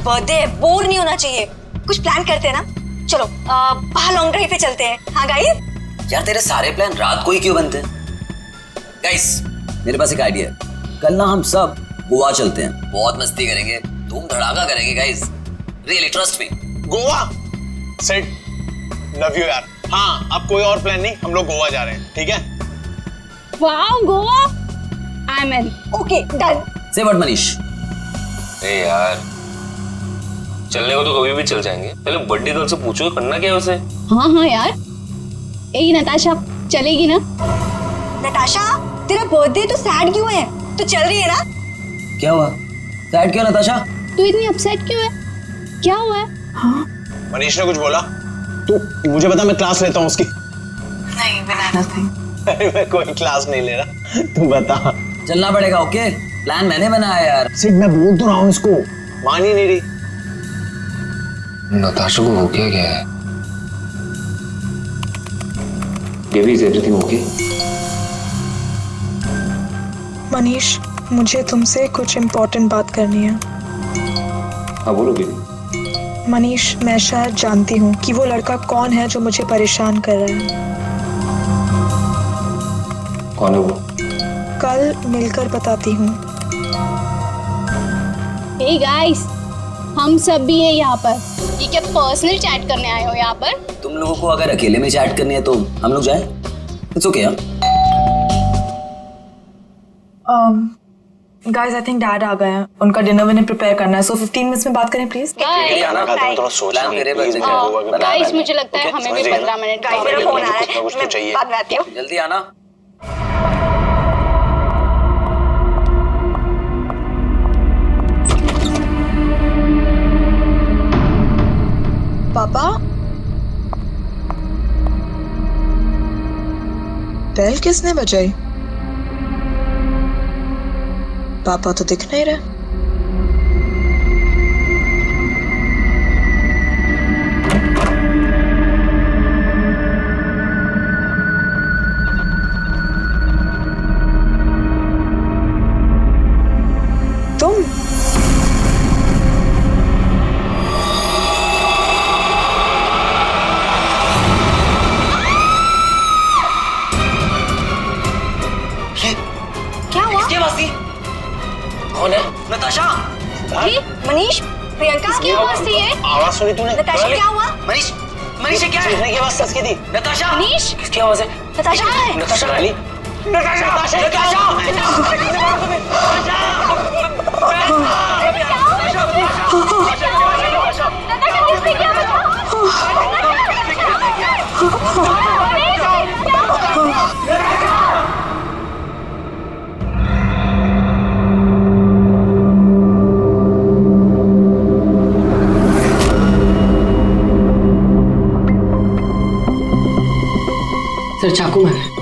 Birthday है, bore नहीं होना चाहिए। कुछ प्लान करते हैं ना, चलो बाहर लॉन्ग ड्राइव पे चलते हैं। हाँ गाइस। यार तेरे सारे प्लान रात को ही क्यों बनते हैं? गाइस मेरे पास एक आइडिया है, कल ना हम सब गोवा चलते हैं, बहुत मस्ती करेंगे, धूम धड़ाका करेंगे guys, really trust me. Goa set, love you यार। हाँ अब कोई और प्लान नहीं, हम लोग गोवा जा रहे हैं, ठीक है? Wow Goa, I am in. Okay done. से व्हाट मनीष? ए यार चलने को तो कभी भी चल जाएंगे, पहले बर्थडे गर्ल से पूछो करना क्या है उसे। हाँ हाँ यार, ए नताशा चलेगी ना? नताशा तेरा बर्थडे तो सैड क्यों है? तो चल रही है ना? क्या हुआ? सैड क्यों नताशा? तू इतनी अपसेट क्यों है? क्या हुआ है? हाँ? मनीष ने कुछ बोला? तू मुझे बता, मैं क्लास लेता हूँ उसकी। नहीं बनाना था। अरे मैं कोई क्लास नहीं ले रहा, तू बता। चलना पड़ेगा। ओके प्लान मैंने बनाया यार। सिट मैं बोल तो रहा हूँ इसको, मान ही नहीं रही। नताशा को हो क्या है? Baby is everything okay? Manish मुझे तुमसे कुछ इम्पोर्टेंट बात करनी है। हाँ बोलो बेबी। मनीष मैं शायद जानती हूँ कि वो लड़का कौन है जो मुझे परेशान कर रहा है। कौन है वो? कल मिलकर बताती हूँ। हे गाइस, हम सब भी है यहाँ पर। ये क्या पर्सनल चैट करने आए हो यहाँ पर? तुम लोगों को अगर अकेले में चैट करनी है तो हम लोग जाएं? इट्स ओके यार। गाइस आई थिंक डैड आ गए हैं, उनका डिनर विनर प्रिपेयर करना है, सो 15 मिनट्स में बात करें प्लीज। गाइस मुझे लगता है हमें भी 15 मिनट गाइस मेरा फोन आ रहा है, मैं बाद में आती हूँ। जल्दी आना। पापा बेल किसने बजाई? पापा तो दिख नहीं रहे। तुम क्या हुआ? किसकी आवाज थी? कौन है? नताशा? मनीष, प्रियंका किसकी आवाज थी ये? आवाज सुनी तूने? नताशा क्या हुआ? मनीष, मनीष ये क्या है? किसने की आवाज सच की थी? नताशा? मनीष? किसकी आवाज है? नताशा कहाँ है? नताशा रानी? सर चाकू मारा है।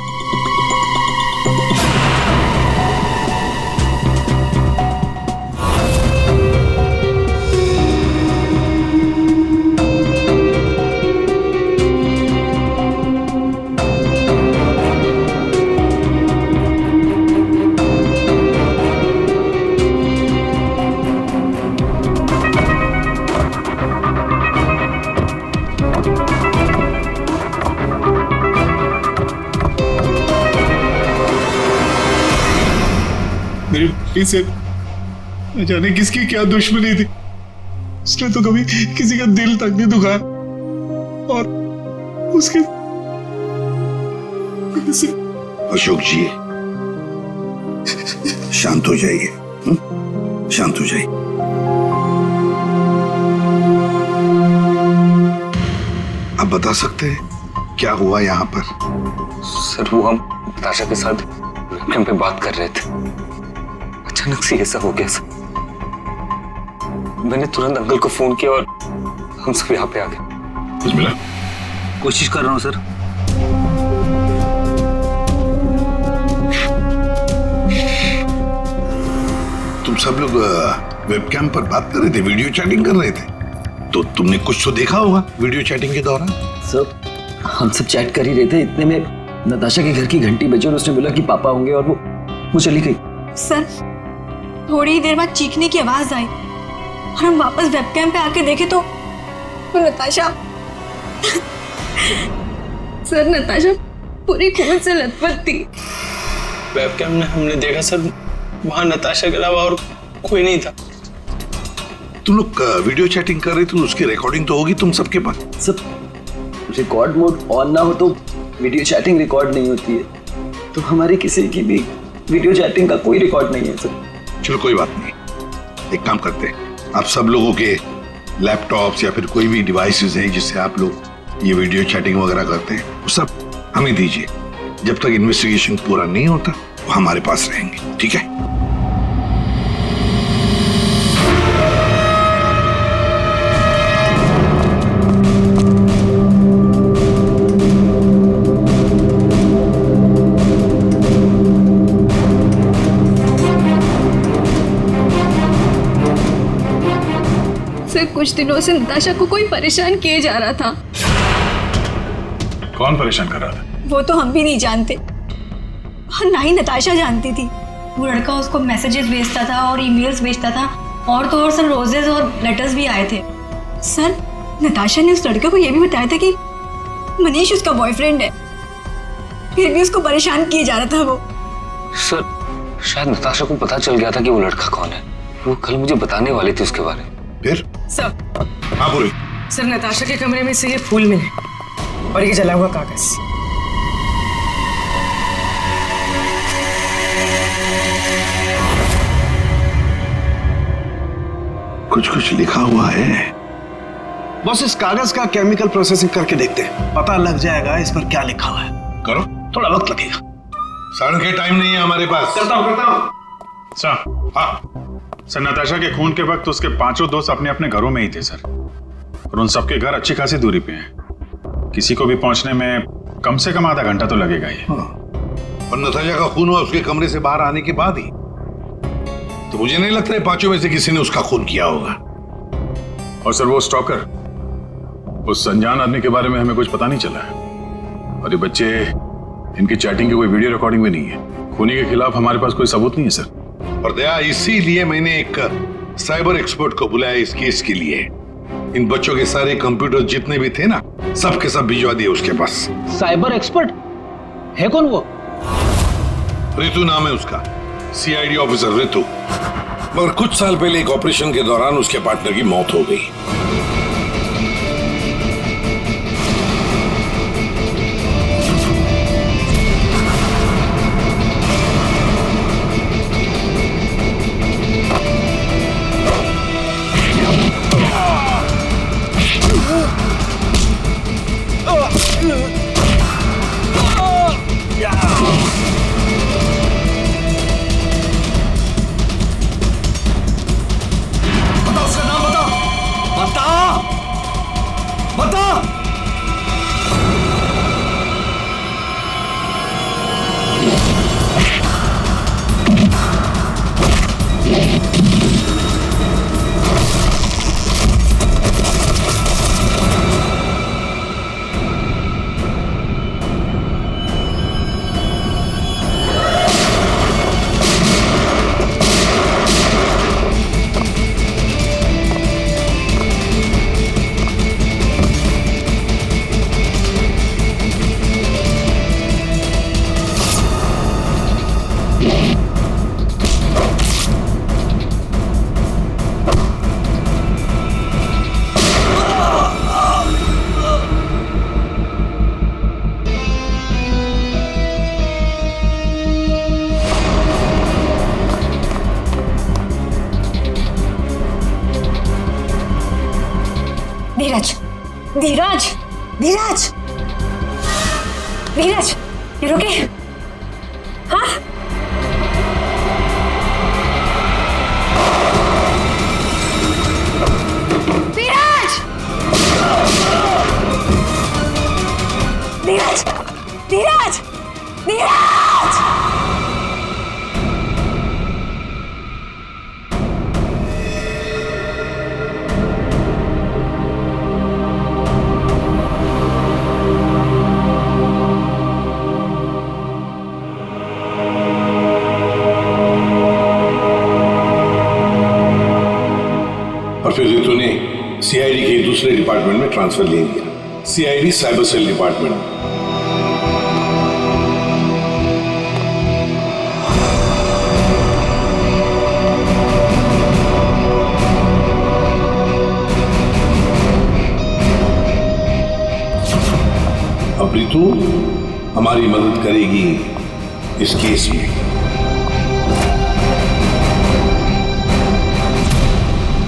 मेरी बेटी से न जाने किसकी क्या दुश्मनी थी, उसने तो कभी किसी का दिल तक नहीं दुखाया और उसके अशोक जी शांत हो जाइए, शांत हो जाइए। आप बता सकते हैं क्या हुआ यहाँ पर? सर वो हम नताशा के साथ वेबकैम पे बात कर रहे थे, अचानक से ऐसा हो गया सर। मैंने तुरंत अंकल को फोन किया और हम सब यहाँ पे आ गए। कोशिश कर रहा हूँ सर। तुम सब लोग वेबकैम पर बात कर रहे थे, वीडियो चैटिंग कर रहे थे, तो तुमने कुछ तो देखा होगा वीडियो चैटिंग के दौरान। सर हम सब चैट कर ही रहे थे, इतने में नताशा के घर की घंटी बजी और उसने बोला कि पापा होंगे और वो चली गई। सर थोड़ी देर बाद चीखने की आवाज आई और हम वापस वेबकैम पे आके देखे तो नताशा सर नताशा पूरी खून से लथपथ थी। वेबकैम में हमने देखा सर, वहां नताशा के अलावा और कोई नहीं था। तुम लोग वीडियो चैटिंग कर रहे थे तो उसकी रिकॉर्डिंग तो होगी तुम सबके पास। सब रिकॉर्ड मोड ऑन ना हो तो वीडियो चैटिंग रिकॉर्ड नहीं होती है, तो हमारी किसी की भी वीडियो चैटिंग का कोई रिकॉर्ड नहीं है सर। चलो कोई बात नहीं, एक काम करते हैं, आप सब लोगों के लैपटॉप्स या फिर कोई भी डिवाइसेस हैं जिससे आप लोग ये वीडियो चैटिंग वगैरह करते हैं, वो सब हमें दीजिए। जब तक इन्वेस्टिगेशन पूरा नहीं होता वो हमारे पास रहेंगे, ठीक है? सर कुछ दिनों से नताशा को कोई परेशान किए जा रहा था। कौन परेशान कर रहा था? वो तो हम भी नहीं जानते और ना ही नताशा जानती थी। वो लड़का उसको मैसेजेस भेजता था और ईमेल्स भेजता था, और तो और सर रोजेस और लेटर्स भी आए थे। सर नताशा ने उस लड़के को ये भी बताया था कि मनीष उसका बॉयफ्रेंड है, फिर भी उसको परेशान किए जा रहा था वो। सर शायद नताशा को पता चल गया था कि वो लड़का कौन है। वो कल मुझे बताने वाली थी उसके बारे में। फिर? सर हाँ बोले। सर नताशा के कमरे में से ये फूल मिले और ये जला हुआ कागज। कुछ कुछ लिखा हुआ है। बस इस कागज का केमिकल प्रोसेसिंग करके देखते हैं, पता लग जाएगा इस पर क्या लिखा हुआ है। करो, थोड़ा वक्त लगेगा। सर के टाइम नहीं है हमारे पास। करता हूँ। सर हाँ सर, नताशा के खून के वक्त उसके पांचों दोस्त अपने अपने घरों में ही थे सर, और उन सबके घर अच्छी खासी दूरी पे हैं। किसी को भी पहुंचने में कम से कम आधा घंटा तो लगेगा ही। और नताशा का खून हुआ उसके कमरे से बाहर आने के बाद ही, तो मुझे नहीं लगता है पांचों में से किसी ने उसका खून किया होगा। और सर वो स्टॉकर, उस अनजान आदमी के बारे में हमें कुछ पता नहीं चला है, और ये बच्चे, इनकी चैटिंग की कोई वीडियो रिकॉर्डिंग भी नहीं है। खूनी के खिलाफ हमारे पास कोई सबूत नहीं है सर। और दया, इसीलिए मैंने एक साइबर एक्सपर्ट को बुलाया इस केस के लिए। इन बच्चों के सारे कंप्यूटर जितने भी थे ना, सब के सब भिजवा दिए उसके पास। साइबर एक्सपर्ट है कौन वो? ऋतु नाम है उसका, सीआईडी ऑफिसर ऋतु। मगर कुछ साल पहले एक ऑपरेशन के दौरान उसके पार्टनर की मौत हो गई। धीरज, धीरज, धीरज, धीरज, ये रुके? हाँ? धीरज, धीरज, धीरज, धीरज! दूसरे डिपार्टमेंट में ट्रांसफर ले लिया, CID साइबर सेल डिपार्टमेंट। अब रितु हमारी मदद करेगी इस केस में।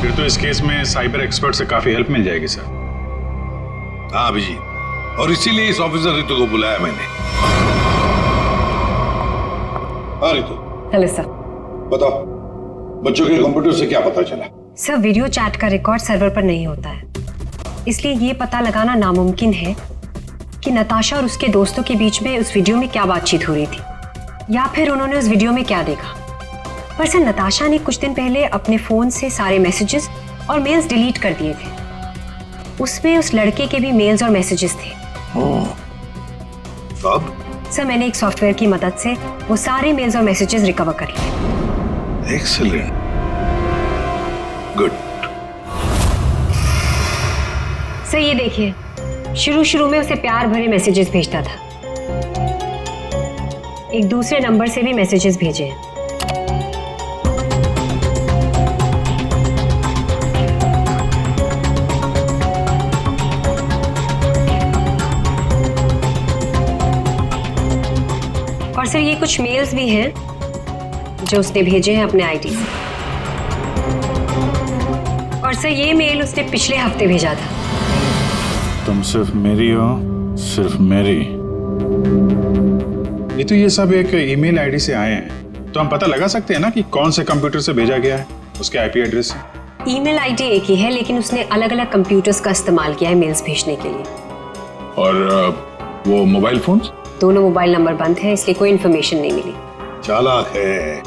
फिर तो इस केस में साइबर एक्सपर्ट से काफी हेल्प मिल जाएगी सर। हाँ अभिजीत, और इसीलिए इस ऑफिसर रितु को बुलाया मैंने। हाँ रितु, हेलो सर। बताओ बच्चों के कंप्यूटर से क्या पता चला? सर वीडियो चैट का रिकॉर्ड सर्वर पर नहीं होता है, इसलिए ये पता लगाना नामुमकिन है कि नताशा और उसके दोस्तों के बीच में उस वीडियो में क्या बातचीत हो रही थी या फिर उन्होंने उस वीडियो में क्या देखा। पर सर नताशा ने कुछ दिन पहले अपने फोन से सारे मैसेजेस और मेल्स डिलीट कर दिए थे। उसमें उस लड़के के भी मेल्स और मैसेजेस थे। अब? सर मैंने एक सॉफ्टवेयर की मदद से वो सारे मेल्स और मैसेजेस रिकवर कर लिए। Excellent, good. सर ये देखिए, शुरू में उसे प्यार भरे मैसेजेस भेजता था। एक दूसरे नंबर से भी मैसेजेस भेजे हैं। और सर ये कुछ मेल्स भी हैं जो उसने भेजे हैं अपने आईडी से। और सर ये मेल उसने पिछले हफ्ते भेजा था। तुम सिर्फ मेरी हो, सिर्फ मेरी। ये तो ये सब एक ईमेल आईडी से आए हैं, तो हम पता लगा सकते हैं ना कि कौन से कंप्यूटर से भेजा गया है, उसके आईपी एड्रेस से। ईमेल आईडी एक ही है, लेकिन उसने अलग अलग कंप्यूटर्स का इस्तेमाल किया है मेल्स भेजने के लिए। और वो मोबाइल फोन्स? दोनों मोबाइल नंबर बंद है, इसलिए कोई इन्फॉर्मेशन नहीं मिली। चालाक है,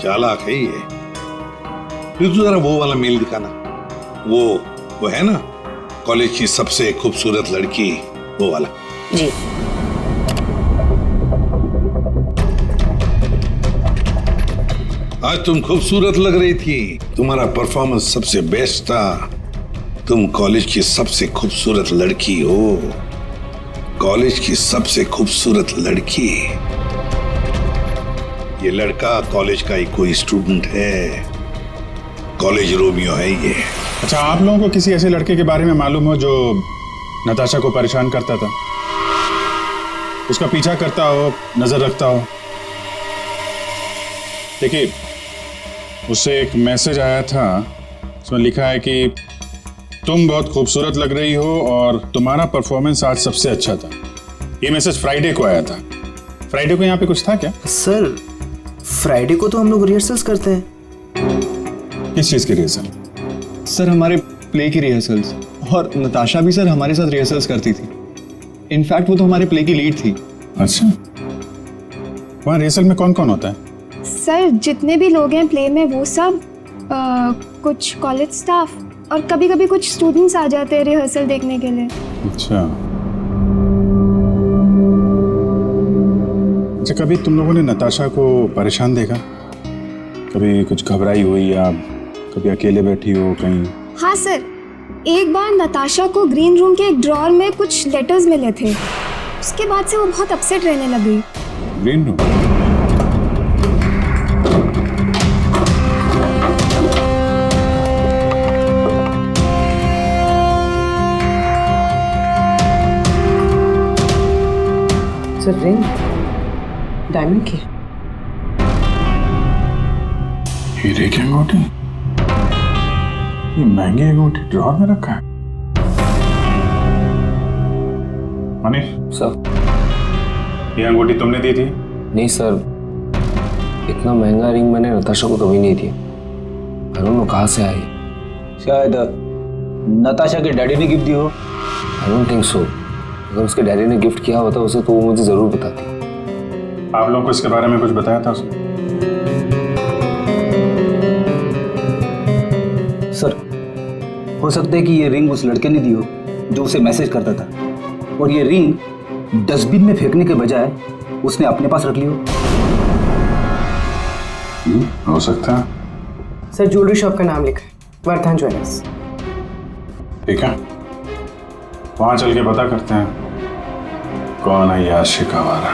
चालाक है ये। फिर तो जरा वो वाला मेल दिखाना। वो है ना, कॉलेज की सबसे खूबसूरत लड़की, वो वाला। जी। आज तुम खूबसूरत लग रही थी, तुम्हारा परफॉर्मेंस सबसे बेस्ट था। तुम कॉलेज की सबसे खूबसूरत लड़की हो, कॉलेज की सबसे खूबसूरत लड़की। ये लड़का कॉलेज का ही कोई स्टूडेंट है, कॉलेज रोमियो है ये। अच्छा, आप लोगों को किसी ऐसे लड़के के बारे में मालूम हो जो नताशा को परेशान करता था, उसका पीछा करता हो, नजर रखता हो? देखिए, उससे एक मैसेज आया था, उसमें लिखा है कि तुम बहुत खूबसूरत लग रही हो और तुम्हारा परफॉर्मेंस आज सबसे अच्छा था। ये मैसेज फ्राइडे को आया था। फ्राइडे को यहाँ पे कुछ था क्या? सर फ्राइडे को तो हम लोग रिहर्सल्स करते हैं। किस चीज की रिहर्सल? सर हमारे प्ले की रिहर्सल्स, और नताशा भी सर हमारे साथ रिहर्सल्स करती थी। इनफैक्ट वो तो हमारे प्ले की लीड थी। अच्छा, वहाँ रिहर्सल में कौन कौन होता है? सर जितने भी लोग हैं प्ले में वो सब, कुछ कॉलेज स्टाफ और कभी कभी कुछ स्टूडेंट्स आ जाते हैं रिहर्सल देखने के लिए। अच्छा, कभी तुम लोगों ने नताशा को परेशान देखा? कभी कुछ घबराई हुई या कभी अकेले बैठी हो कहीं? हाँ सर, एक बार नताशा को ग्रीन रूम के एक ड्रॉअर में कुछ लेटर्स मिले थे, उसके बाद से वो बहुत अपसेट रहने लगी। Green room? Sir ring diamond की, हीरे की अंगूठी? ये महंगी अंगूठी ड्रॉअर में रखा है? मनीष सर, ये अंगूठी तुमने दी थी? नहीं सर, इतना महंगा रिंग मैंने नताशा को कभी नहीं दिया। आई डोंट नो कहाँ से आई। शायद नताशा के डैडी ने गिफ्ट दी हो। I don't think so. अगर उसके डैडी ने गिफ्ट किया होता उसे तो वो मुझे जरूर बताती। आप लोगों को इसके बारे में कुछ बताया था उसने? सर हो सकता है कि ये रिंग उस लड़के ने दी हो जो उसे मैसेज करता था, और ये रिंग डस्टबिन में फेंकने के बजाय उसने अपने पास रख ली हो। हो सकता है। सर ज्वेलरी शॉप का नाम लिखा है, वर्धन ज्वेलर्स। ठीक है, वहां चल के पता करते हैं कौन है ये आशिक आवारा।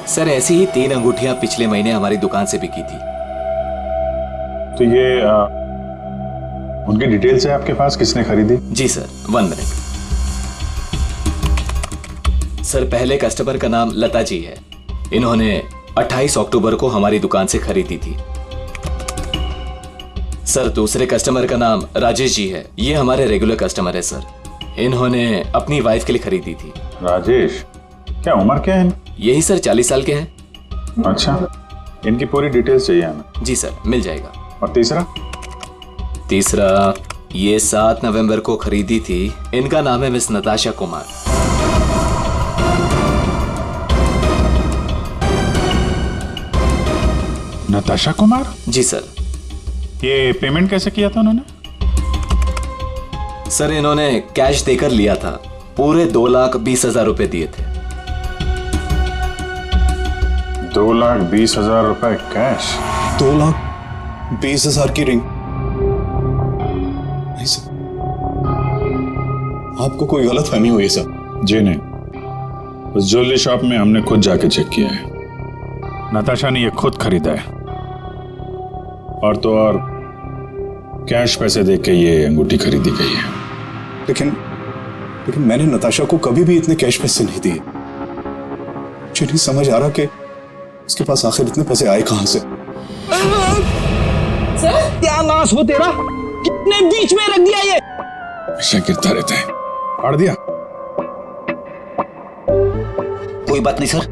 सर ऐसी ही 3 अंगूठियां पिछले महीने हमारी दुकान से बिकी थी। तो ये उनकी डिटेल्स है आपके पास, किसने खरीदी? जी सर, 1 मिनट। सर पहले कस्टमर का नाम लता जी है। इन्होंने 28 अक्टूबर को हमारी दुकान से खरीदी थी। सर दूसरे कस्टमर का नाम राजेश जी है। ये हमारे रेगुलर कस्टमर है सर। इन्होंने अपनी वाइफ के लिए खरीदी थी। राजेश, क्या उम्र क्या है? यही सर 40 साल के हैं। अच्छा, इनकी पूरी डिटेल्स चाहिए हमें। जी सर, मिल जाएगा। और तीसरा? तीसरा ये 7 नवंबर को खरीदी थी। इनका नाम है मिस नताशा कुमार। नताशा कुमार? जी सर। ये पेमेंट कैसे किया था उन्होंने? सर इन्होंने कैश देकर लिया था। पूरे 2,20,000 रुपए दिए थे। 2,20,000 रुपए कैश? 2,20,000 की रिंग? नहीं सर, आपको कोई गलत फहमी हुई है सर। जी नहीं, उस ज्वेलरी शॉप में हमने खुद जाके चेक किया है। नताशा ने ये खुद खरीदा है, और तो और कैश पैसे देके के ये अंगूठी खरीदी गई है। लेकिन मैंने नताशा को कभी भी इतने कैश पैसे नहीं दिए। मुझे नहीं समझ आ रहा कि उसके पास आखिर इतने पैसे आए कहां से। सर क्या नाश हो तेरा, कितने बीच में रख दिया ये। हमेशा गिरता रहता है। फाड़ दिया? कोई बात नहीं सर,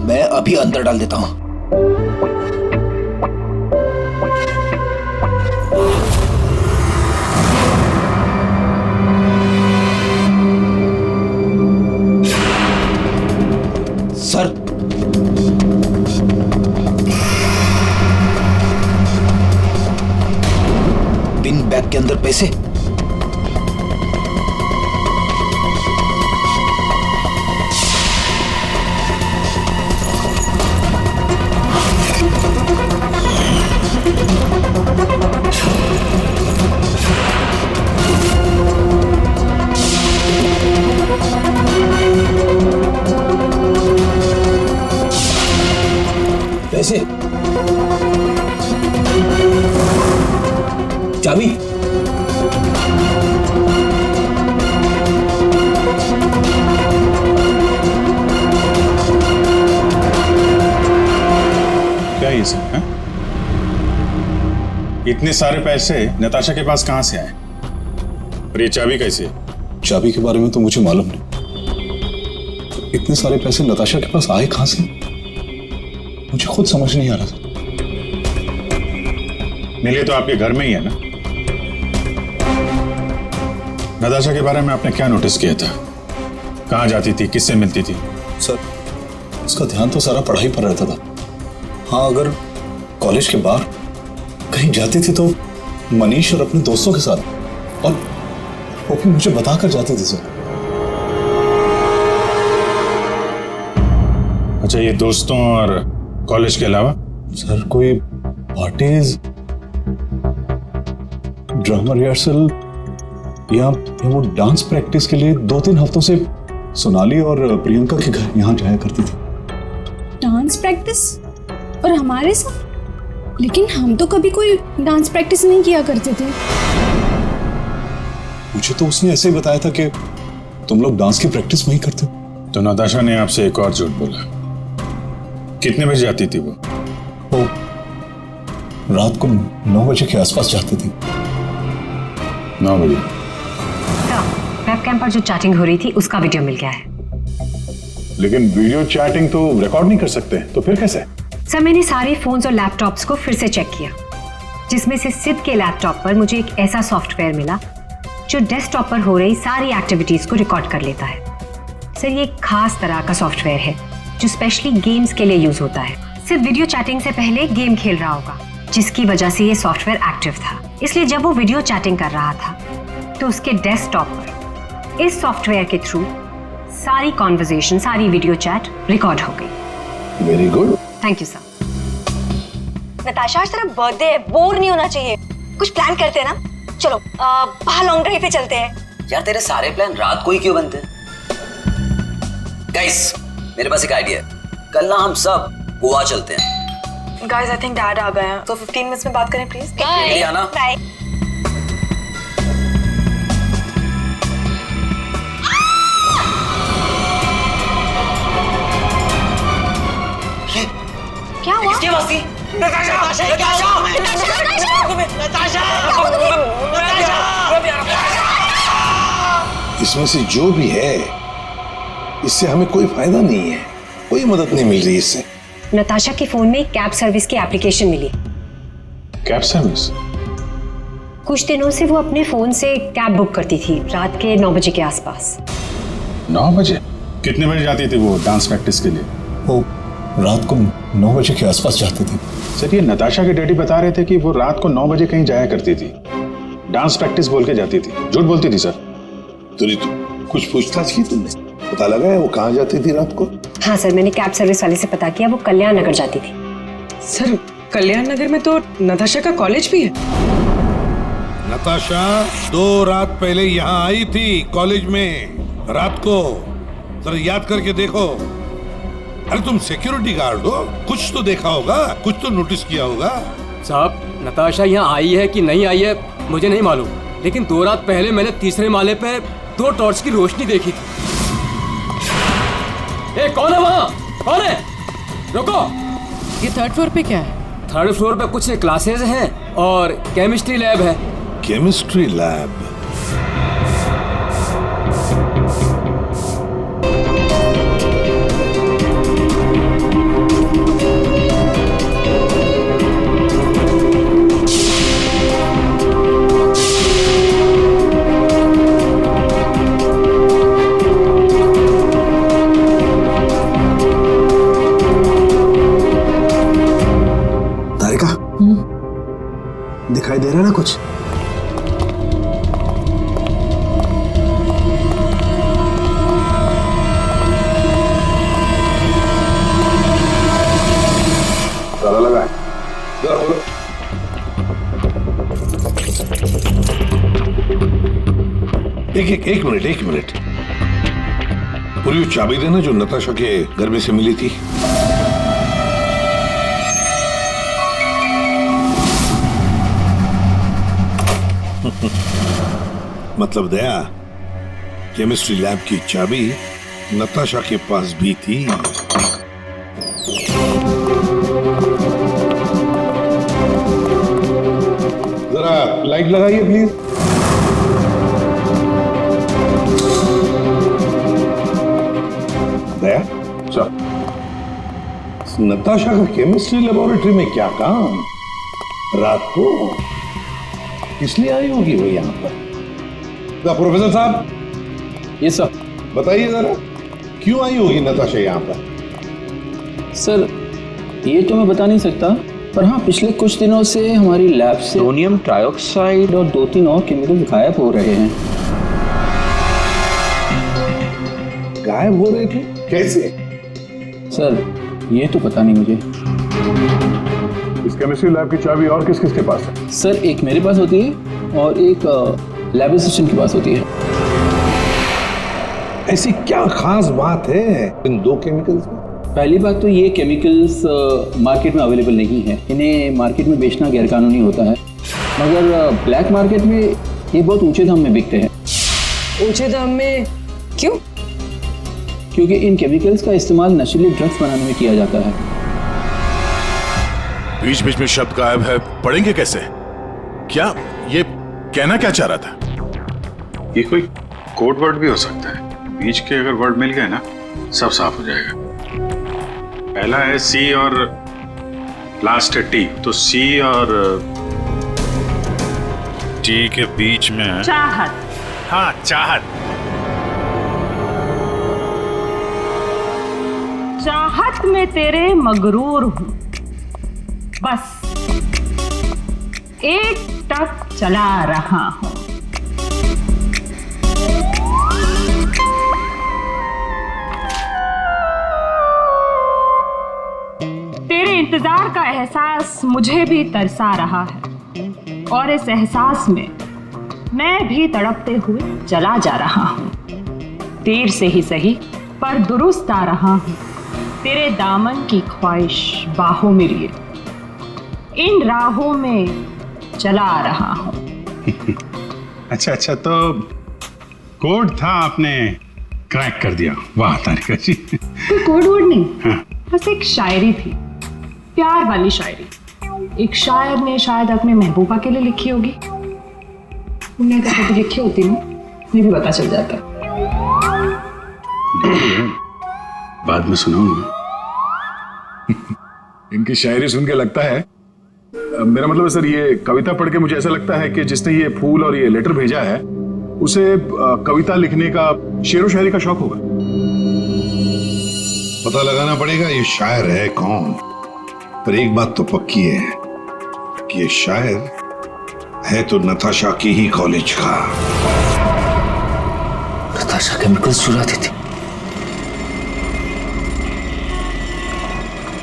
मैं अभी अंदर डाल देता हूं। सर पिन बैग के अंदर पैसे। पैसे, चाबी, क्या ये सब है? इतने सारे पैसे नताशा के पास कहां से आए? और ये चाबी कैसे है? चाबी के बारे में तो मुझे मालूम नहीं। इतने सारे पैसे नताशा के पास आए कहां से, मुझे खुद समझ नहीं आ रहा था। मिले तो आपके घर में ही है ना? नताशा के बारे में आपने क्या नोटिस किया था? कहां जाती थी, किससे मिलती थी? सर उसका ध्यान तो सारा पढ़ाई पर रहता था। हाँ, अगर कॉलेज के बाहर कहीं जाती थी तो मनीष और अपने दोस्तों के साथ, और वो भी मुझे बताकर जाती थी सर। अच्छा, ये दोस्तों और कॉलेज के अलावा? सर कोई पार्टीज, ड्रामा रिहर्सल या वो डांस प्रैक्टिस के लिए 2-3 हफ्तों से सोनाली और प्रियंका के घर यहाँ जाया करती थी। Dance practice? और हमारे साथ? लेकिन हम तो कभी कोई डांस प्रैक्टिस नहीं किया करते थे। मुझे तो उसने ऐसे ही बताया था कि तुम लोग डांस की प्रैक्टिस वहीं करते हो। तो नताशा ने आपसे एक और झूठ बोला। कितने बजे जाती थी वो? रात को 9 बजे के आसपास जाती थी। 9 बजे? वेबकैम पर जो चैटिंग हो रही थी उसका वीडियो मिल गया है। लेकिन वीडियो चैटिंग तो रिकॉर्ड नहीं कर सकते, तो फिर कैसे? सर मैंने सारे फोन्स और लैपटॉप्स को फिर से चेक किया, जिसमें से सिद्ध के लैपटॉप पर मुझे एक ऐसा सॉफ्टवेयर मिला जो डेस्कटॉप पर हो रही सारी एक्टिविटीज को रिकॉर्ड कर लेता है। सर ये एक खास तरह का सॉफ्टवेयर है जो स्पेशली गेम्स के लिए यूज होता है। सिर्फ वीडियो चैटिंग से पहले गेम खेल रहा होगा, जिसकी वजह से ये सॉफ्टवेयर एक्टिव था। इसलिए जब वो वीडियो चैटिंग कर रहा था तो उसके डेस्कटॉप पर इस सॉफ्टवेयर के थ्रू सारी कॉन्वर्सेशन, सारी वीडियो चैट रिकॉर्ड हो गई। Very good, thank you sir. Natasha आज तेरा बर्थडे है, बोर नहीं होना चाहिए। कुछ प्लान करते हैं ना? चलो बाहर लॉन्ग ड्राइव पे चलते हैं। यार तेरे सारे प्लान रात को ही क्यों बनते हैं? गाइस मेरे पास एक आइडिया है, कल ना हम सब गोवा चलते हैं। गाइस आई थिंक डैड आ गए हैं, तो 15 मिनट्स में बात करें प्लीज। बाय आना। बाय। क्या हुआ? किसकी आवाज थी? इसमें से जो भी है इससे हमें कोई फायदा नहीं है, कोई मदद नहीं मिल रही इससे। नताशा के फोन में कैब सर्विस की एप्लीकेशन मिली। Cab service? कुछ दिनों से वो अपने फोन से कैब बुक करती थी रात के 9 बजे के आसपास। 9 बजे? कितने बजे जाती थी वो डांस प्रैक्टिस के लिए? वो रात को 9 बजे के आसपास जाती थी। सर ये नताशा के डैडी बता रहे थे कि वो रात को 9 बजे कहीं जाया करती थी, डांस प्रैक्टिस बोल के जाती थी। झूठ बोलती थी सर? तो कुछ पूछताछ की तुमने? पता लगा है वो कहाँ जाती थी रात को? हाँ सर, मैंने कैब सर्विस वाले से पता किया, वो कल्याण नगर जाती थी। सर कल्याण नगर में तो नताशा का कॉलेज भी है। नताशा 2 रात पहले यहाँ आई थी कॉलेज में रात को, जरा याद करके देखो। अरे तुम सिक्योरिटी गार्ड हो, कुछ तो देखा होगा, कुछ तो नोटिस किया होगा। साहब नताशा यहाँ आई है कि नहीं आई है मुझे नहीं मालूम, लेकिन 2 रात पहले मैंने 3रे माले पे 2 टॉर्च की रोशनी देखी थी। ए कौन है वहाँ? कौन है? रुको। ये 3rd फ्लोर पे क्या है? 3rd फ्लोर पे कुछ क्लासेस हैं और केमिस्ट्री लैब है। Chemistry lab? दिखाई दे रहा है ना कुछ? ताला लगा है। जरा बोलो। एक मिनट। पूरी वो चाबी देना जो नताशा के घर में से मिली थी। मतलब दया, केमिस्ट्री लैब की चाबी नताशा के पास भी थी। जरा लाइट लगाइए प्लीज। दया सर, नताशा का केमिस्ट्री लेबोरेटरी में क्या काम रात को? इसलिए आई होगी वो यहाँ पर। प्रोफेसर साहब। ये सर बताइए जरा, क्यों आई होगी नताशा यहाँ पर? सर ये तो मैं बता नहीं सकता, पर हाँ पिछले कुछ दिनों से हमारी लैब से सोडियम ट्राइऑक्साइड और 2-3 और केमिकल गायब हो रहे हैं। गायब हो रहे थे? कैसे? सर ये तो पता नहीं मुझे। इस केमिस्ट्री लैब की चाबी और किस किस के पास है? सर एक मेरे पास होती है और एक लैब असिस्टेंट के पास होती है। ऐसी क्या खास बात है इन 2 केमिकल्स में? पहली बात तो ये केमिकल्स मार्केट में अवेलेबल नहीं है, इन्हें मार्केट में बेचना गैरकानूनी होता है, मगर ब्लैक मार्केट में ये बहुत ऊंचे दाम में बिकते हैं। ऊंचे दाम में क्यों? क्योंकि इन केमिकल्स का इस्तेमाल नशीले ड्रग्स बनाने में किया जाता है। बीच बीच में शब्द गायब है, पढ़ेंगे कैसे? क्या ये कहना क्या चाह रहा था? ये कोई कोड वर्ड भी हो सकता है, बीच के अगर वर्ड मिल गए ना सब साफ हो जाएगा। पहला है सी और लास्ट है टी, तो सी और टी के बीच में है चाहत। हाँ चाहत। चाहत में तेरे मगरूर हूं, बस एक टक चला रहा हूं। तेरे इंतजार का एहसास मुझे भी तरसा रहा है और इस एहसास में मैं भी तड़पते हुए चला जा रहा हूँ। देर से ही सही पर दुरुस्त आ रहा हूँ। तेरे दामन की ख्वाहिश बाहों में लिए इन राहों में चला आ रहा हूँ। अच्छा अच्छा, तो कोड था, आपने क्रैक कर दिया। वाह तारिका जी। कोई कोड वोड नहीं, बस एक शायरी थी, प्यार वाली शायरी। एक शायर ने शायद अपने महबूबा के लिए लिखी होगी। उन्हें अगर कभी लिखी होती ना, मुझे भी पता चल जाता। बाद में सुनाऊंगा। इनकी शायरी सुन के लगता है, मेरा मतलब है सर, ये कविता पढ़ के मुझे ऐसा लगता है कि जिसने ये फूल और ये लेटर भेजा है उसे कविता लिखने का, शेर व शायरी का शौक होगा। पता लगाना पड़ेगा ये शायर है कौन, पर एक बात तो पक्की है कि ये शायर है तो नताशा की ही कॉलेज का। नताशा केमिकल्स चुराती थी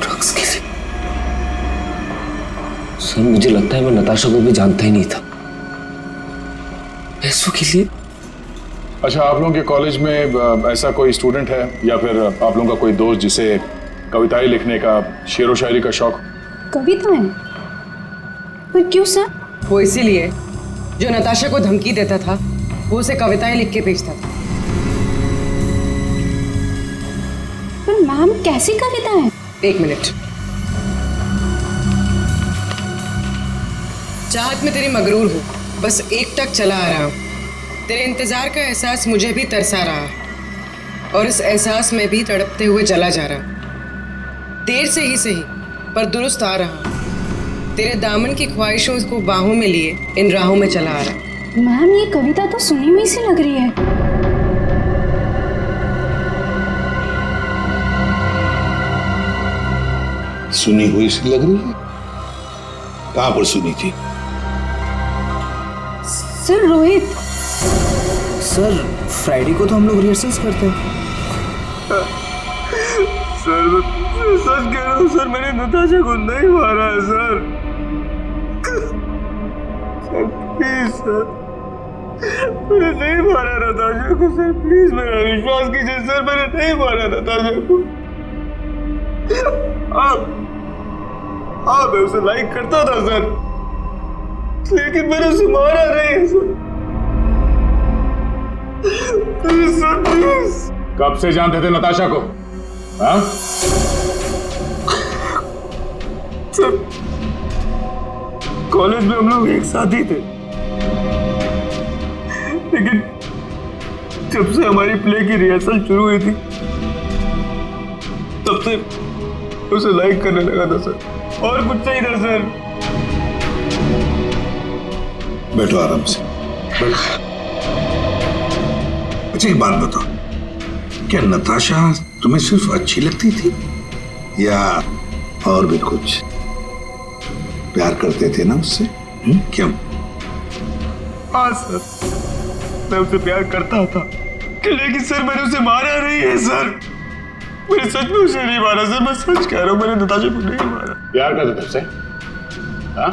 ड्रग्स के लिए। सर मुझे लगता है मैं नताशा को भी जानता ही नहीं था। पैसों के लिए। अच्छा, आप लोगों के कॉलेज में ऐसा कोई स्टूडेंट है या फिर आप लोगों का कोई दोस्त जिसे कविताएं लिखने का, शेर व शायरी का शौक? कविताएं? पर क्यों सर? वो इसीलिए जो नताशा को धमकी देता था वो उसे कविताएं लिख के भेजता था। पर मैम कैसी कविताएं? एक मिनट। चाहत में तेरी मगरूर हूँ, बस एक टक चला आ रहा हूँ। तेरे इंतजार का एहसास मुझे भी तरसा रहा और इस एहसास में भी तड़पते हुए जला जा रहा। देर से ही सही पर दुरुस्त आ रहा। तेरे दामन की ख्वाहिशों को बाहों में लिए इन राहों में चला आ रहा। मैम ये कविता तो सुनी हुई सी लग रही है। सुनी हुई सी लग रही है? कहां पर सुनी थी? सर रोहित। सर फ्राइडे को तो हम लोग रिहर्सल्स करते हैं। सर सच कह रहा हूँ सर, मैंने नताशा को नहीं मारा है सर। प्लीज सर, मैंने नहीं मारा नताशा को सर। प्लीज मेरा विश्वास कीजिए सर, मैंने नहीं मारा नताशा को। मैं उसे लाइक करता था सर, लेकिन मैंने उसे मारा नहीं है सर। Please sir, please. कब से जानते थे नताशा को? हाँ? सर कॉलेज में हम लोग एक साथ ही थे, लेकिन जब से हमारी प्ले की रिहर्सल शुरू हुई थी तब से उसे लाइक करने लगा था सर, और कुछ नहीं था सर। बैठो आराम से, बैठो। अच्छा एक बात बताओ, क्या नताशा तुम्हें सिर्फ अच्छी लगती थी या और भी कुछ? प्यार करते थे ना उससे? क्यों? हाँ सर, मैं उसे प्यार करता था, लेकिन सर मैंने उसे मारा नहीं है सर। मैंने सच में उसे नहीं मारा सर, मैं सच कह रहा हूँ, मैंने नताशा को नहीं मारा। प्यार करते थे उससे? हाँ?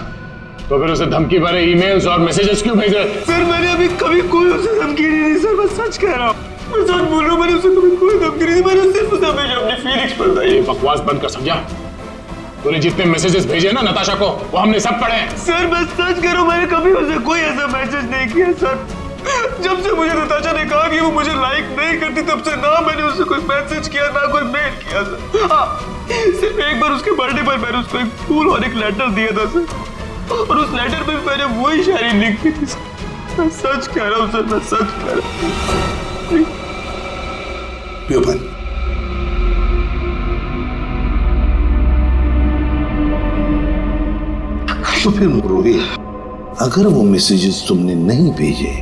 तो फिर उसे धमकी भरे ईमेल्स और मैसेजेस क्यों भेज रहे? सर मैंने अभी कभी कोई उसे धमकी नहीं दी सर, मैं सच कह रहा हूँ, मैं सच बोल रहा हूँ। मैंने उसे कभी कोई धमकी नहीं दी, मैंने सिर्फ उसे हमेशा अपनी फीलिंग्स बताई। ये बकवास बंद कर, समझा? तूने जितने मैसेजेस भेजे ना नताशा को, वो हमने सब पढ़े हैं। सर मैं सच कह रहा हूँ, मैंने कभी उसे कोई ऐसा मैसेज नहीं किया सर। जब से मुझे नताशा ने कहा कि वो मुझे लाइक नहीं करती, तब से ना मैंने उसे कोई मैसेज किया ना कोई मेल किया सर। हाँ, सिर्फ एक बार उसके बर्थडे पर मैंने उसको एक फूल और एक लेटर दिया था सर, और उस लेटर पे मैंने वही शायरी लिखी थी सर। मैं सच कह रहा हूँ सर, मैं सच कह रहा हूँ। पियो पानी। तो फिर रोहित, अगर वो मैसेजेस तुमने नहीं भेजे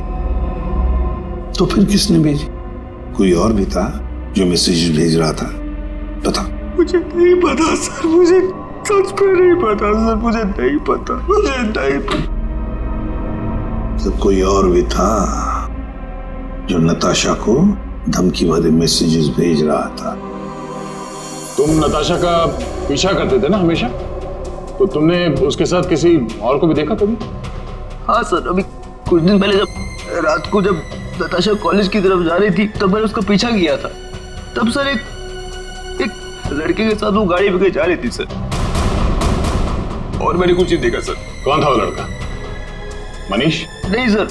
तो फिर किसने भेजे? कोई और भी था जो मैसेजेस भेज रहा था? बता। मुझे नहीं पता सर, मुझे सच में नहीं पता सर, मुझे नहीं पता, मुझे नहीं पता। तो कोई और भी था जो नताशा को धमकी भरे मैसेजेस भेज रहा था? तुम नताशा का पीछा करते थे ना हमेशा, तो तुमने उसके साथ किसी और को भी देखा कभी? हाँ सर, अभी कुछ दिन पहले जब रात को जब नताशा कॉलेज की तरफ जा रही थी तब मैंने उसका पीछा किया था। तब सर एक लड़के के साथ वो गाड़ी पे जा रही थी सर, और मैंने कुछ नहीं देखा सर। कौन था वो लड़का? मनीष? नहीं सर,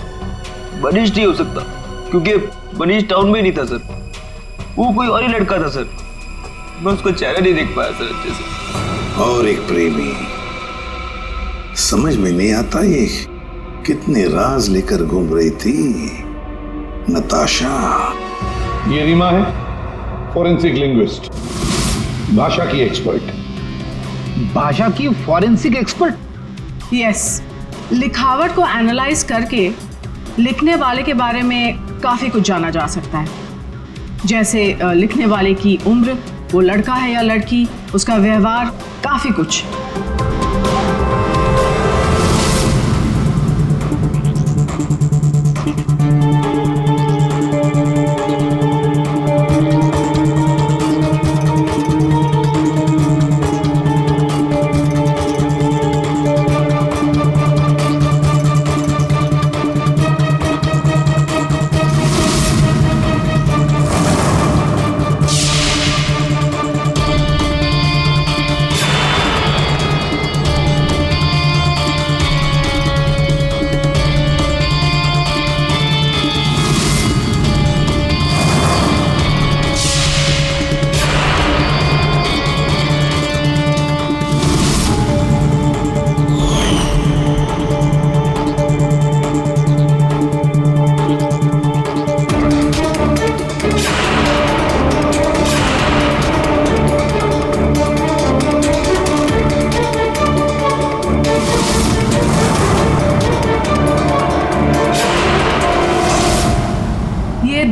मनीष नहीं हो सकता क्योंकि मनीष टाउन में नहीं था सर, वो कोई और ही लड़का था सर। मैं उसका चेहरा नहीं देख पाया सर अच्छे से। और एक प्रेमी, समझ में नहीं आता ये कितने राज लेकर घूम रही थी नताशा। ये रीमा है, फॉरेंसिक लिंग्विस्ट, भाषा की एक्सपर्ट। भाषा की फॉरेंसिक एक्सपर्ट? यस, लिखावट को एनालाइज करके लिखने वाले के बारे में काफ़ी कुछ जाना जा सकता है, जैसे लिखने वाले की उम्र, वो लड़का है या लड़की, उसका व्यवहार, काफ़ी कुछ।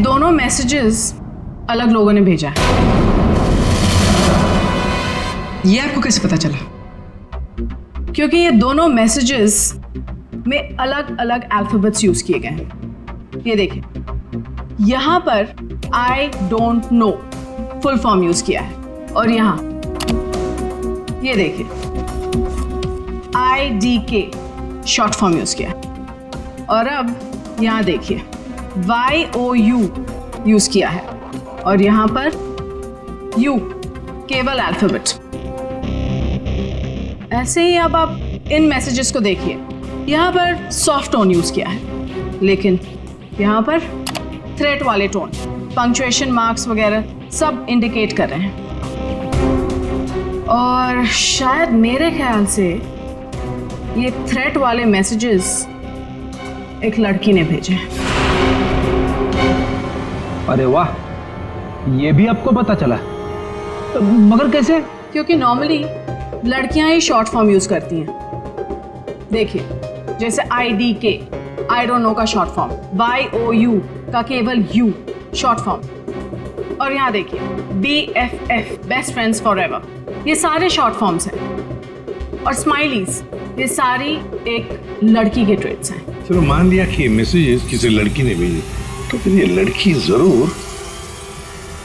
दोनों मैसेजेस अलग लोगों ने भेजा है। ये आपको कैसे पता चला? क्योंकि ये दोनों मैसेजेस में अलग अलग अल्फाबेट्स यूज किए गए हैं। ये देखिए, यहां पर I don't know full form use किया है, और यहां ये देखिए IDK शॉर्ट फॉर्म यूज किया है, और अब यहां देखिए YOU यूज किया है, और यहां पर U केवल अल्फाबेट। ऐसे ही अब आप इन मैसेजेस को देखिए, यहां पर सॉफ्ट टोन यूज किया है, लेकिन यहां पर थ्रेट वाले टोन, पंक्चुएशन मार्क्स वगैरह सब इंडिकेट कर रहे हैं। और शायद मेरे ख्याल से ये थ्रेट वाले मैसेजेस एक लड़की ने भेजे हैं। अरे वाह, ये भी आपको पता चला? मगर कैसे? क्योंकि नॉर्मली लड़कियां ही शॉर्ट फॉर्म यूज करती हैं। देखिए, जैसे IDK आई डोंट नो का शॉर्ट फॉर्म, YOU का केवल U शॉर्ट फॉर्म, और यहाँ देखिए BFF बेस्ट फ्रेंड्स फॉरएवर, ये सारे शॉर्ट फॉर्म्स हैं। और स्माइलीज, ये सारी एक लड़की के ट्रेट्स हैं। चलो मान लिया कि मैसेजेस किसी लड़की ने भेजे, तो फिर ये लड़की जरूर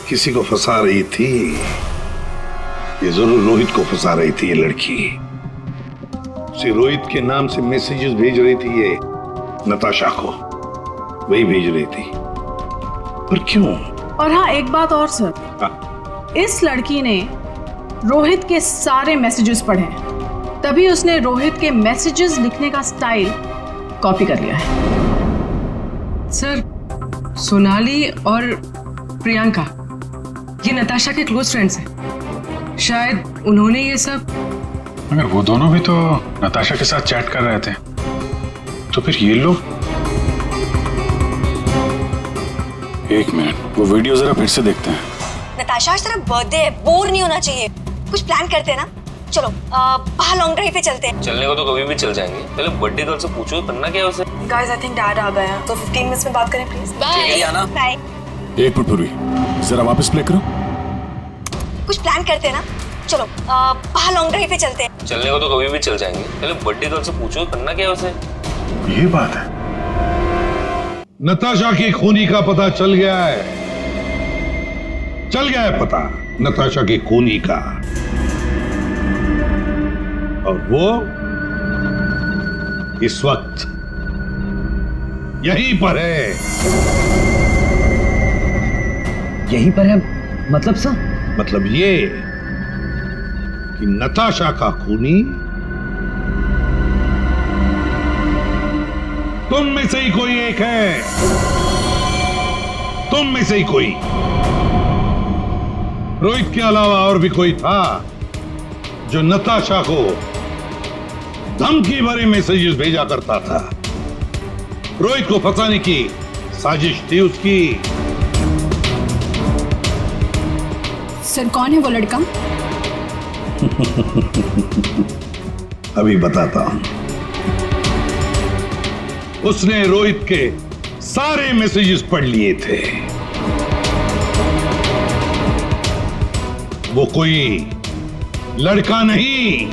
किसी को फंसा रही थी। ये जरूर रोहित को फंसा रही थी। ये लड़की उसे रोहित के नाम से मैसेजेस भेज रही थी, ये नताशा को वही भेज रही थी। पर क्यों? और हाँ, एक बात और सर, इस लड़की ने रोहित के सारे मैसेजेस पढ़े हैं, तभी उसने रोहित के मैसेजेस लिखने का स्टाइल कॉपी कर लिया है। सर, सोनाली और प्रियंका ये नताशा के क्लोज फ्रेंड्स हैं, शायद उन्होंने ये सब। मगर वो दोनों भी तो नताशा के साथ चैट कर रहे थे, तो फिर ये लोग। एक मिनट, वो वीडियो जरा फिर से देखते हैं। नताशा, आज तेरा बर्थडे है, बोर नहीं होना चाहिए, कुछ प्लान करते हैं ना। चलो बाहर लॉन्ग ड्राइव पे चलते हैं। चलने को तो कभी भी चल जाएंगे, पहले बर्थडे गर्ल से पूछो करना क्या है उसे। गाइस, आई थिंक डैड आ गए हैं, तो 15 मिनट्स में बात करें प्लीज। Bye bye. एक मिनट पूर्वी, जरा वापस प्ले करो। कुछ प्लान करते हैं ना। चलो बाहर लॉन्ग ड्राइव पे चलते हैं। चलने को तो कभी भी चल जाएंगे, पहले बर्थडे गर्ल से पूछो करना क्या है उसे। ये बात है। नताशा की खूनी का पता चल गया है, चल गया है पता नताशा की खूनी का। और वो इस वक्त यहीं पर है। यहीं पर है मतलब सर? मतलब ये कि नताशा का खूनी तुम में से ही कोई एक है। तुम में से ही कोई। रोहित के अलावा और भी कोई था जो नताशा को धमकी भरे मैसेजेस भेजा करता था। रोहित को फंसाने की साजिश थी उसकी। सर कौन है वो लड़का? अभी बताता हूं। उसने रोहित के सारे मैसेजेस पढ़ लिए थे। वो कोई लड़का नहीं,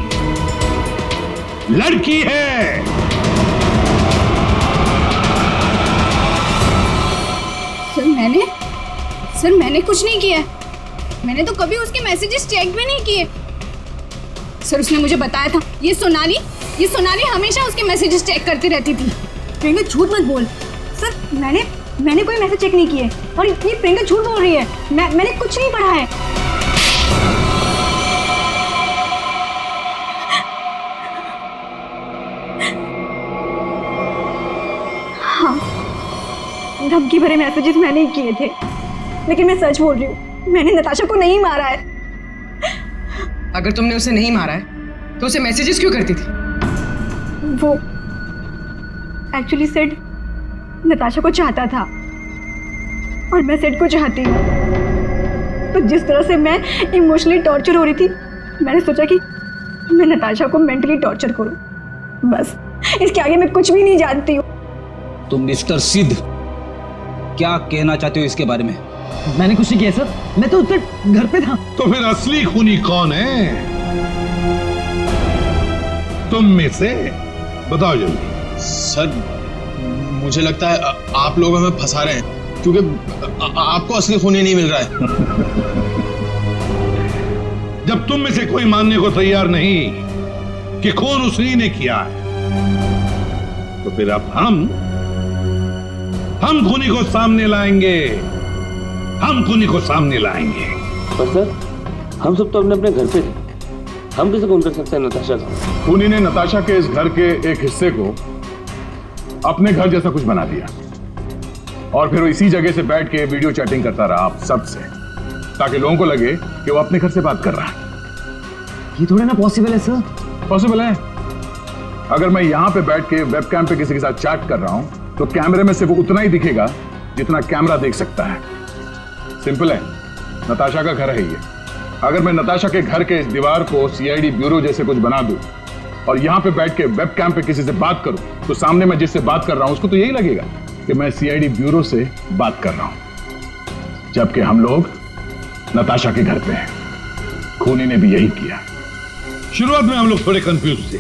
लड़की है। सर मैंने कुछ नहीं किया। मैंने तो कभी उसके मैसेजेस चेक भी नहीं किए। सर उसने मुझे बताया था ये सोनाली हमेशा उसके मैसेजेस चेक करती रहती थी। प्रियंका झूठ मत बोल। सर मैंने कोई मैसेज चेक नहीं किए और ये प्रियंका झूठ बोल रही है। मैंने कुछ नहीं पढ़ा है। हाँ, धमकी भरे मैसेजेस मैंने ही किए थे, लेकिन मैं सच बोल रही हूँ, मैंने नताशा को नहीं मारा है। अगर तुमने उसे नहीं मारा है तो उसे मैसेजेस क्यों करती थी? वो एक्चुअली सेड नताशा को चाहता था और मैं सेड को चाहती हूँ। तो जिस तरह से मैं इमोशनली टॉर्चर हो रही थी, मैंने सोचा कि मैं नताशा को मेंटली टॉर्चर करूँ। बस इसके आगे मैं कुछ भी नहीं जानती हूँ। तुम मिस्टर सिद्ध क्या कहना चाहते हो इसके बारे में? मैंने कुछ नहीं किया सर, मैं तो उसके घर पे था। तो फिर असली खूनी कौन है? तुम में से बताओ जल्दी। सर मुझे लगता है आप लोग हमें फंसा रहे हैं, क्योंकि आपको असली खूनी नहीं मिल रहा है। जब तुम में से कोई मानने को तैयार नहीं कि खून उसी ने किया है, तो फिर अब हम खूनी को सामने लाएंगे। हम खूनी को सामने लाएंगे। पर सर हम सब तो अपने अपने घर पे थे, हम कैसे खून कर सकते हैं नताशा का? खूनी ने नताशा के इस घर के एक हिस्से को अपने घर जैसा कुछ बना दिया और फिर वो इसी जगह से बैठ के वीडियो चैटिंग करता रहा आप सबसे, ताकि लोगों को लगे कि वो अपने घर से बात कर रहा है। ये थोड़ा ना पॉसिबल है सर। पॉसिबल है। अगर मैं यहां पे बैठ के वेबकैम पे किसी के साथ चैट कर रहा हूं तो कैमरे में सिर्फ उतना ही दिखेगा जितना कैमरा देख सकता है। सिंपल है, नताशा का घर है ये। अगर मैं नताशा के घर के इस दीवार को सीआईडी ब्यूरो जैसे कुछ बना दूं और यहां पे बैठ के वेबकैम पे किसी से बात करूं, तो सामने मैं जिससे बात कर रहा हूं उसको तो यही लगेगा कि मैं सीआईडी ब्यूरो से बात कर रहा हूं, जबकि हम लोग नताशा के घर पे हैं। खूनी ने भी यही किया। शुरुआत में हम लोग थोड़े कंफ्यूज थे,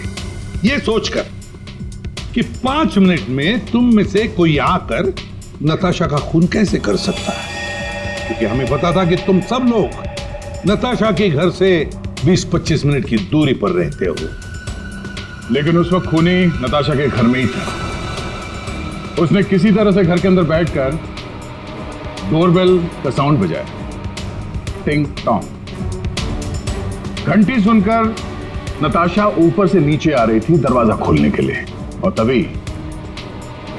ये सोचकर कि 5 मिनट में तुम में से कोई आकर नताशा का खून कैसे कर सकता है, क्योंकि हमें पता था कि तुम सब लोग नताशा के घर से 20-25 मिनट की दूरी पर रहते हो। लेकिन उस वक्त खूनी नताशा के घर में ही था। उसने किसी तरह से घर के अंदर बैठकर डोरबेल का साउंड बजाया, टिंग टोंग। घंटी सुनकर नताशा ऊपर से नीचे आ रही थी दरवाजा खोलने के लिए, और तभी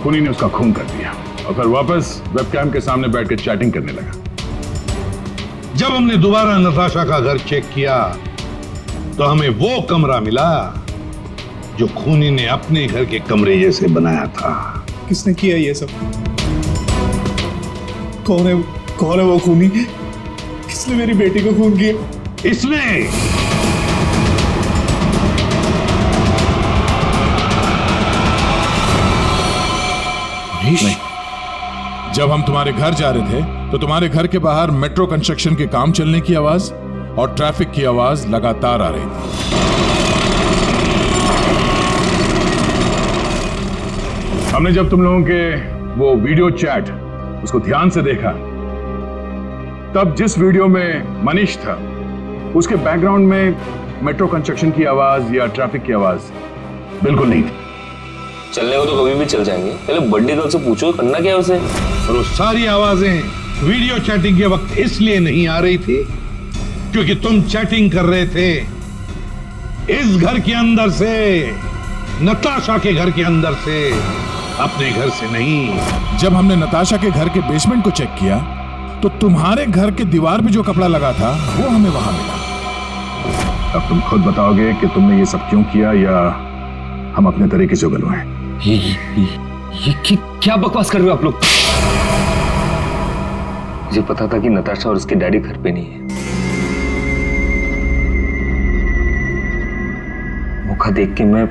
खूनी ने उसका खून कर दिया और फिर वापस वेबकैम के सामने बैठकर चैटिंग करने लगा। जब हमने दोबारा नताशा का घर चेक किया तो हमें वो कमरा मिला जो खूनी ने अपने घर के कमरे जैसे बनाया था। किसने किया ये सब? कौन है वो खूनी? किसने मेरी बेटी को खून किया? इसने। नहीं। जब हम तुम्हारे घर जा रहे थे तो तुम्हारे घर के बाहर मेट्रो कंस्ट्रक्शन के काम चलने की आवाज और ट्रैफिक की आवाज लगातार आ रही थी। हमने जब तुम लोगों के वो वीडियो चैट उसको ध्यान से देखा, तब जिस वीडियो में मनीष था उसके बैकग्राउंड में मेट्रो कंस्ट्रक्शन की आवाज या ट्रैफिक की आवाज बिल्कुल नहीं थी। चलने को तो कभी भी चल जाएंगे, पहले बर्थडे गर्ल से पूछो करना क्या है उसे। और वो सारी आवाजें वीडियो चैटिंग के वक्त इसलिए नहीं आ रही थी क्योंकि तुम चैटिंग कर रहे थे इस घर के अंदर से, नताशा के घर के अंदर से, अपने घर से नहीं। जब हमने नताशा के घर के बेसमेंट को चेक किया तो तुम्हारे घर के दीवार पे जो कपड़ा लगा था वो हमें वहां मिला। अब तुम खुद बताओगे कि तुमने ये सब क्यों किया या हम अपने तरीके से उगलवाएं? ये क्या बकवास कर रहे हो आप लोग? मुझे पता था कि नताशा और उसके डैडी घर पे नहीं है। मौका देख के मैं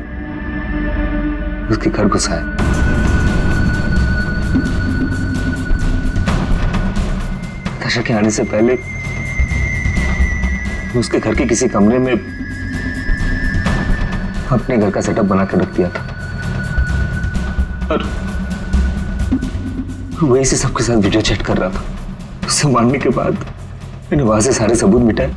उसके घर घुसा है। नताशा के आने से पहले मैं उसके घर के किसी कमरे में अपने घर का सेटअप बना कर रख दिया था और वहीं से सबके साथ वीडियो चैट कर रहा था। उसे मारने के बाद मैंने वहां से सारे सबूत मिटाए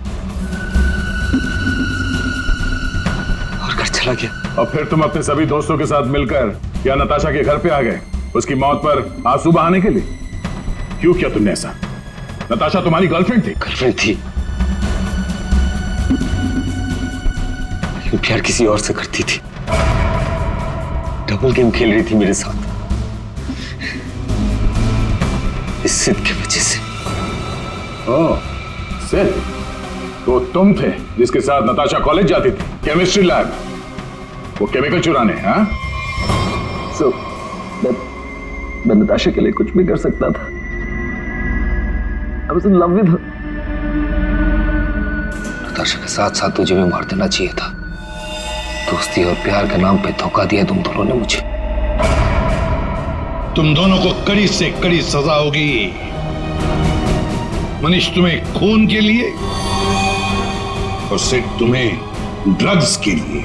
और घर चला गया। और फिर तुम अपने सभी दोस्तों के साथ मिलकर या नताशा के घर पे आ गए उसकी मौत पर आंसू बहाने के लिए। क्यों किया तुमने ऐसा? नताशा तुम्हारी गर्लफ्रेंड थी। गर्लफ्रेंड थी, लेकिन प्यार किसी और से करती थी। डबल गेम खेल रही थी मेरे साथ, इस सिद्ध की वजह से। ओह, सिद्ध? तो तुम थे जिसके साथ नताशा कॉलेज जाती थी, केमिस्ट्री लैब, वो केमिकल चुराने। हाँ, मैं नताशा के लिए कुछ भी कर सकता था। I was in love with her. Natasha के साथ साथ तुझे भी मार देना चाहिए था। दोस्ती और प्यार के नाम पे धोखा दिया तुम दोनों ने मुझे। तुम दोनों को कड़ी से कड़ी सजा होगी। मनीष तुम्हें खून के लिए और सिड तुम्हें ड्रग्स के लिए।